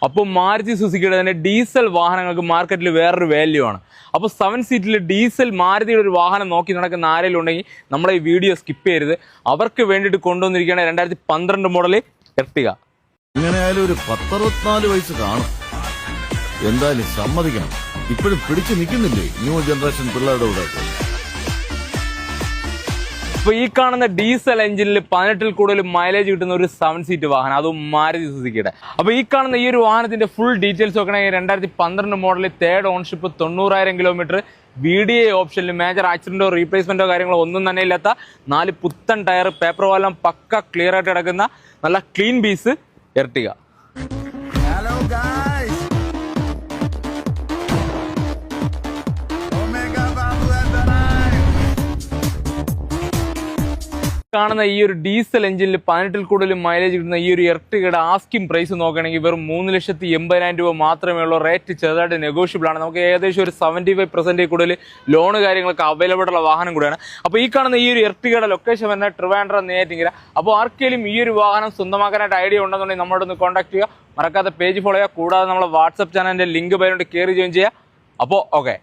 അപ്പോൾ മാരുതി സുസുക്കിയുടെ തന്നെ ഡീസൽ വാഹനങ്ങൾക്ക് മാർക്കറ്റിൽ വേറൊരു വാല്യൂ ആണ്. അപ്പോൾ 7 സീറ്റിൽ ഡീസൽ മാരുതിയുടെ ഒരു വാഹനം നോക്കി നടക്കുന്ന ആരെങ്കിലും ഉണ്ടെങ്കിൽ നമ്മളെ ഈ വീഡിയോ സ്കിപ്പ് ചെയ്യരുത്. അവർക്ക് വേണ്ടിയിട്ട് കൊണ്ടുവന്നിരിക്കുകയാണ് 2012 മോഡൽ എർട്ടിഗ. എങ്ങനെയായാലും ഒരു 10-64 വയസ്സ് കാണും. എന്തായാലും സമ്മതിക്കണം, ഇപ്പോഴും പിടിച്ചു നിൽക്കുന്നില്ലേ ന്യൂ ജനറേഷൻ പിള്ളേരുടെ കൂടെ. അപ്പോൾ ഈ കാണുന്ന ഡീസൽ എഞ്ചിനിൽ 18 കൂടുതൽ മൈലേജ് കിട്ടുന്ന ഒരു 7 സീറ്റ് വാഹനം, അതും മാരുതി സുസുക്കിയുടെ. അപ്പോൾ ഈ കാണുന്ന ഈ ഒരു വാഹനത്തിന്റെ ഫുൾ ഡീറ്റെയിൽസ് നോക്കണമെങ്കിൽ 2012 മോഡൽ 3rd ഓൺഷിപ്പ് 90,000 കിലോമീറ്റർ VDA ഓപ്ഷനിൽ മേജർ ആക്സിഡന്റോ റീപ്ലേസ്മെന്റോ കാര്യങ്ങളോ ഒന്നും തന്നെ ഇല്ലാത്ത 4 പുത്തൻ ടയർ, പേപ്പർ വാലം പക്ക ക്ലിയർ ആയിട്ട് കിടക്കുന്ന നല്ല ക്ലീൻ പീസ് എർട്ടിഗ. കാണുന്ന ഈ ഒരു ഡീസൽ എഞ്ചിനിൽ 18 കൂടുതൽ മൈലേജ് കിട്ടുന്ന ഈ ഒരു എർട്ടിഗയുടെ ആസ്കിംഗ് പ്രൈസ് നോക്കുകയാണെങ്കിൽ വെറും 3,80,000 രൂപ മാത്രമേ ഉള്ളൂ. റേറ്റ് ചെറുതായിട്ട് നെഗോഷ്യബിൾ ആണ്. നമുക്ക് ഏകദേശം ഒരു 75% കൂടുതൽ ലോണ് കാര്യങ്ങളൊക്കെ അവൈലബിൾ ഉള്ള വാഹനം കൂടിയാണ്. അപ്പോൾ ഈ കാണുന്ന ഈ ഒരു എർട്ടിഗയുടെ ലൊക്കേഷൻ വരുന്നത് ട്രിവാൻഡ്രം നെയ്യാറ്റിൻകര. അപ്പോൾ ആർക്കെങ്കിലും ഈ ഒരു വാഹനം സ്വന്തമാക്കാനായിട്ട് ഐഡിയ ഉണ്ടെന്നുണ്ടെങ്കിൽ നമ്മളോട് ഒന്ന് കോൺടാക്ട് ചെയ്യുക. മറക്കാത്ത പേജ് ഫോളോ ചെയ്യുക. കൂടാതെ നമ്മളെ വാട്സ്ആപ്പ് ചാനലിന്റെ ലിങ്ക് പേരുകൊണ്ട് കയറി ജോയിൻ ചെയ്യുക. അപ്പോൾ ഓക്കെ.